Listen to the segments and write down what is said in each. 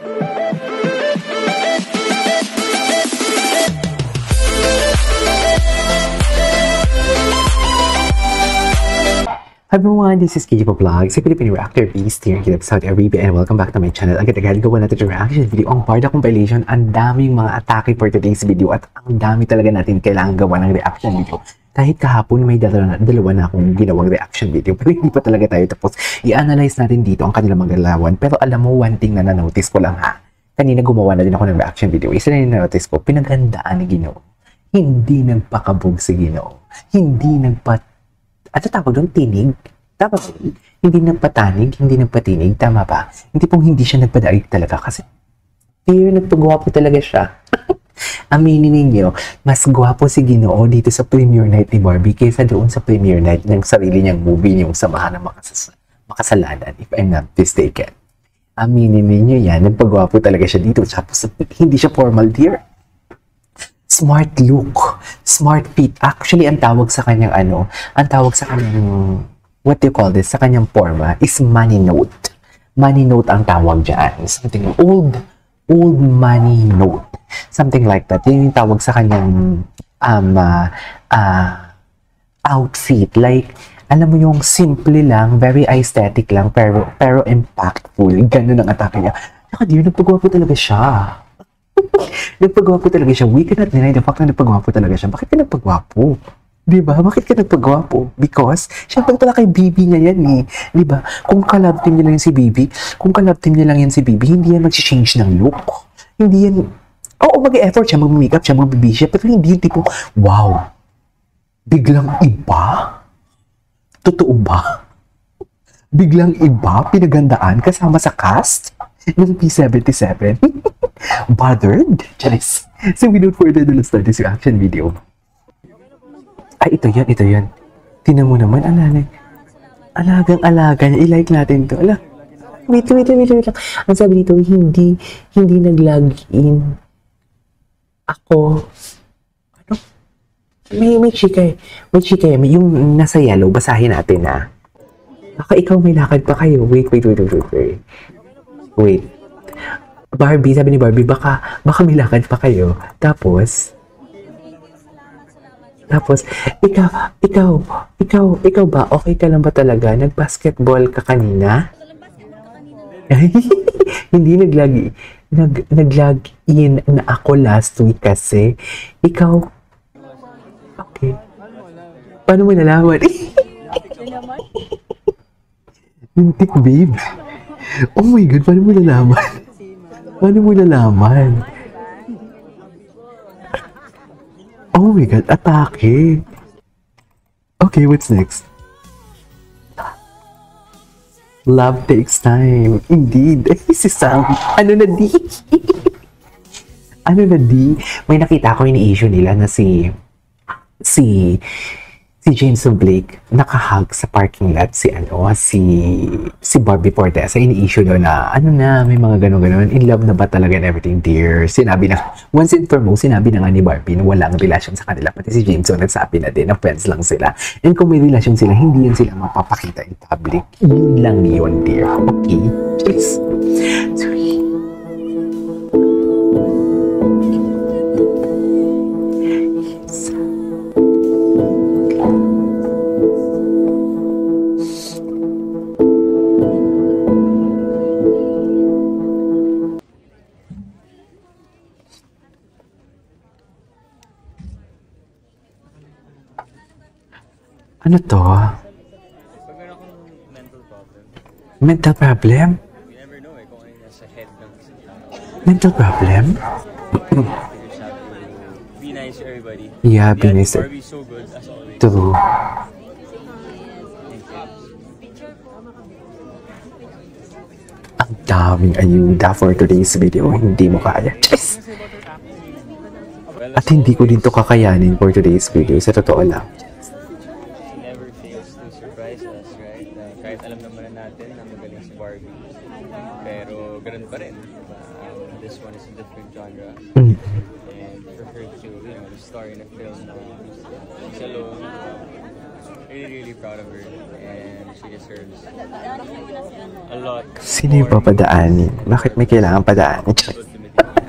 Hi everyone, this is KJ Vlog, si Filipino Reactor Beast here in Saudi Arabia, and welcome back to my channel. Agad-agad gawa natin yung reaction video. Ang Barda compilation, ang daming mga atake for today's video at ang dami talaga natin kailangan gawa ng reaction video. Kahit kahapon may dalawa na akong ginawang reaction video, pero hindi pa talaga tayo tapos. I-analyze natin dito ang kanilang magalawan. Pero alam mo, one thing na na-notice ko lang ha. Kanina gumawa na din ako ng reaction video. Isa na na-notice ko, pinaghandaan ni Ginoo. Hindi nagpakabog si Ginoo. Hindi ano tawag doon? Tinig? Tama ba? Hindi nagpatanig, hindi nagpatinig. Tama ba? Hindi pong hindi siya nagpadaig talaga kasi nagpagwapo talaga siya. Aminin ninyo, mas gwapo si Ginoo dito sa premiere night ni Barbie kaysa doon sa premiere night ng sarili niyang movie, yung Samahan ng Makasalanan, if I'm not mistaken. Aminin ninyo yan, nagpagwapo talaga siya dito. Tapos hindi siya formal dear. Smart look, smart fit. Actually, ang tawag sa kanyang what do you call this? Sa kanyang forma is money note. Money note ang tawag dyan. Something old money note. Something like that. Yun yung tawag sa kanyang outfit. Like, alam mo yung simple lang, very aesthetic lang, pero impactful. Ganun ang atake niya. Saka dear, nagpagwapo talaga siya. Nagpagwapo talaga siya. We cannot deny the fact na nagpagwapo talaga siya. Bakit ka nagpagwapo? Diba? Bakit ka nagpagwapo? Because, syempre pala kay Bibi na yan eh. Diba? Kung kalab team niya lang yan si Bibi, hindi yan mag-change ng look. Hindi yan, mag-effort siya, mag-makeup siya, mag-BB siya, pero hindi yung tipo, wow, biglang iba? Totoo ba? Biglang iba? Pinagandaan kasama sa cast ng P77? Bothered? Charis. So without further ado, let's start this reaction video. Ay, ito yan. Tingnan mo naman, alagang-alaga niya. I-like natin to. Wait lang. Ang sabi dito, hindi nag-login. Ako. Ano? May chika eh. Yung nasa yellow, basahin natin na. Baka ikaw may lakad pa kayo. Wait. Barbie, sabi ni Barbie, baka may lakad pa kayo. Tapos, ikaw ba? Okay ka lang ba talaga? Nag-basketball ka kanina? Hindi nag-log-in na ako last week kasi. Ikaw? Okay. Paano mo nalaman? Lintik, babe. Oh my God, paano mo nalaman? Oh my God, atake. Okay, what's next? Love takes time. Indeed. Si Sam. Ano na di? May nakita ko yung issue nila na si James Blake nakahug sa parking lot si Barbie Fortesa. Ini-issue daw na may mga ganon in love na ba talaga and everything dear. Once and foremost, sinabi na nga ni Barbie na walang relasyon sa kanila. Pati si James nagsabi na din na friends lang sila. And kung may relasyon sila, hindi yan sila mapapakita in public. Yun lang yun dear. Okay? Please. Sorry. Ano to? Pag meron akong mental problem. Mental problem? You never know kung ano nasa head ng isang tao. Mental problem? Be nice to everybody. Yeah, be nice to... Barbie so good as always. True. Ang daming ayuda for today's video. Hindi mo kaya. Yes! At hindi ko din to kakayanin for today's video. Sa totoo lang. Kahit alam naman natin na magaling si Barbie, pero ganun pa rin. This one is a different genre. And for her to, star in a film na he's alone, really proud of her, and she deserves a lot. Sino yung papadaanin? Bakit may kailangan padaanin? Ultimately happy.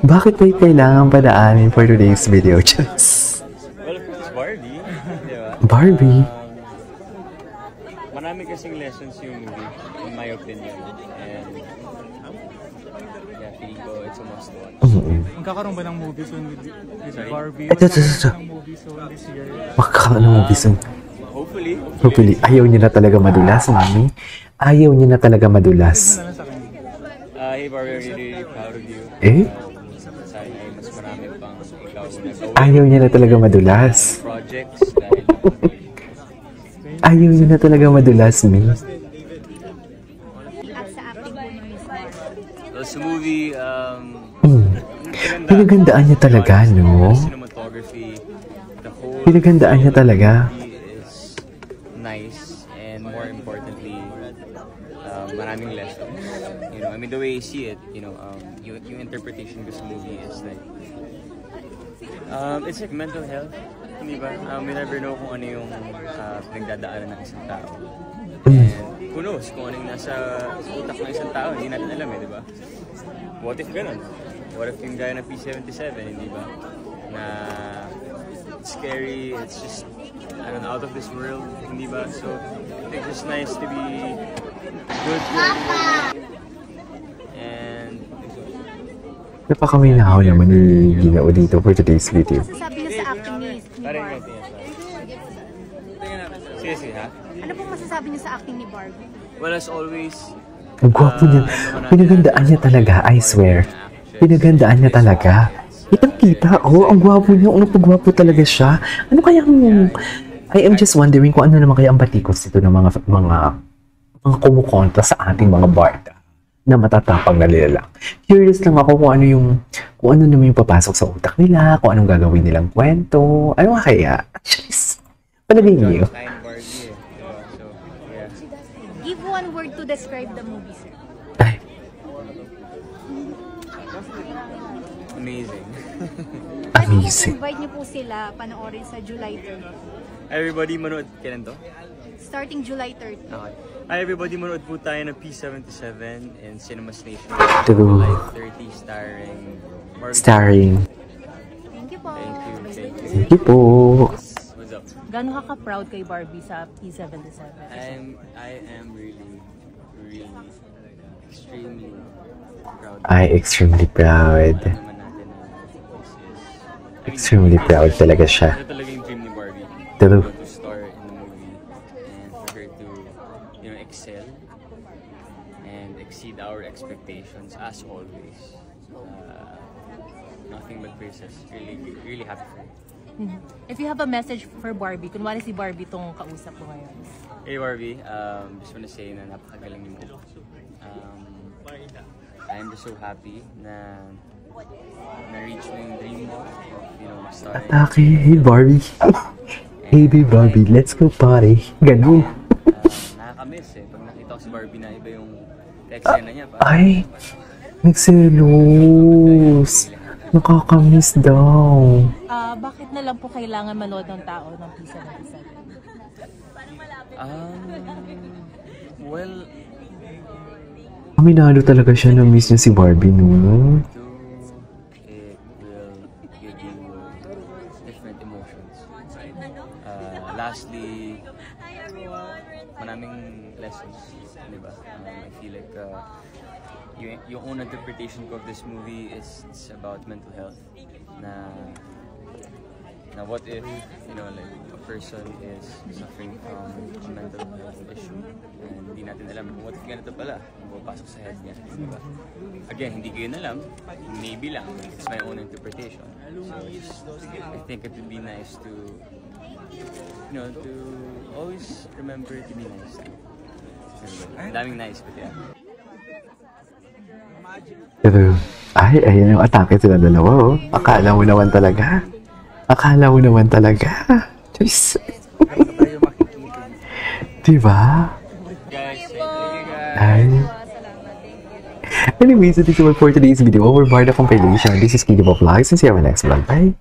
Bakit may kailangan padaanin for today's video? Just Well, of course, Barbie, di ba? Barbie. Marami kasing lessons yung movie, in my opinion. And yeah, feeling ko it's a must watch. Magkakaroon ba ng movie soon with Sorry? Barbie? Ito. Magkakaroon ng movie soon this year? Makakakaroon ng movie soon. Hopefully. Hopefully, ayaw niya na talaga madulas, mami. Ayaw niya na talaga madulas. Ano lang sa kanya? Hey Barbie, I'm really proud of you. Eh? Sana ay mas marami pang ikaw na gawin. Ayaw niya na talaga madulas. Projects dahil Ayaw niya na talaga madulas, mi. At sa acting po ni Miss Barbie. well, sa movie, Pinagandaan niya talaga, no? Cinematography, the whole Pinagandaan niya talaga. movie is nice, and more importantly, maraming lessons. You know, I mean, the way you see it, you know, yung interpretation ko sa movie is like, it's like mental health, di ba? We never know kung ano yung pinagdadaanan ng isang tao. And who knows kung ano yung nasa utak ng isang tao, hindi natin alam di ba? What if ganun? What if yung gaya ng P77, hindi ba? Na it's scary, it's just, I don't know, out of this world, hindi ba? So, I think it's nice to be good to everyone. And, Napakaminahaw naman ni Ginao dito for today's video. Masasabi niyo sa acting ni parang Barbie? sige, sige, ha? Ano pong masasabi niyo sa acting ni Barbie? Well, as always, Ang gwapo niya. Pinagandaan niya talaga, I swear. Pinagandaan niya talaga. Kitang-kita, ang gwapo niya. Ang pagwapo talaga siya. Ano kaya I am just wondering kung ano naman kaya ang batikos dito ng mga kumukontra sa ating mga barda na matatapang na nilalang. Curious lang ako kung ano naman yung papasok sa utak nila, kung anong gagawin nilang kwento. Ano kaya? Jeez. Palagay niyo. Kind Barbie, diba? So, yeah. Give one word to describe the movie, sir. Ay, Amazing. amazing. Invite niyo po sila panoorin sa July 30. Everybody manood, kailan to? Starting July 30. Okay. Hi everybody, manood po tayo ng P77 in Cinemas Nation. True. July 30, starring Barbie. Starring. Thank you po. Thank you, thank you. Thank you po. What's up? Gano'n ka ka-proud kay Barbie sa P77? I am really extremely proud. Extremely proud. Naman natin na this is Extremely proud talaga siya. ito talaga yung dream ni Barbie. True. To star in the movie and for her to, you know, excel and exceed our expectations as always. Nothing but praises. Really happy for her. If you have a message for Barbie, kunwari si Barbie tong kausap mo ngayon. Hey Barbie, just wanna say na napakagaling mo. I'm just so happy na na-reach mo yung dream mo of, you know, starring. Atake, hey Barbie. Hey babe Barbie, let's go party. Ganun. Nakakamiss pag nakita ko si Barbie na iba yung eksena niya pa. Ay, nagselos. Nakakamiss daw. Bakit na lang po kailangan manood ng tao ng P77? Well, Aminado talaga siya na miss niya si Barbie, no? it will give you different emotions. Lastly, maraming lessons, di ba? I feel like yung own interpretation ko of this movie is it's about mental health. Na what if, you know, like a person is suffering from a mental health issue and hindi natin alam kung what if ganito pala, pumapasok sa head niya, di ba? Again, hindi ko yun alam, maybe lang, it's my own interpretation. So, I think it would be nice to, you know, to always remember to be nice to everybody. Daming nice, but yeah. Pero, ayan yung atake sila dalawa, oh. Akala mo naman talaga. Diyos. Diba? Guys, thank you guys. Ay. Anyways, this is all for today's video. Over Barda Compilation. This is Kiddy Vlogs and see you on my next vlog. Bye!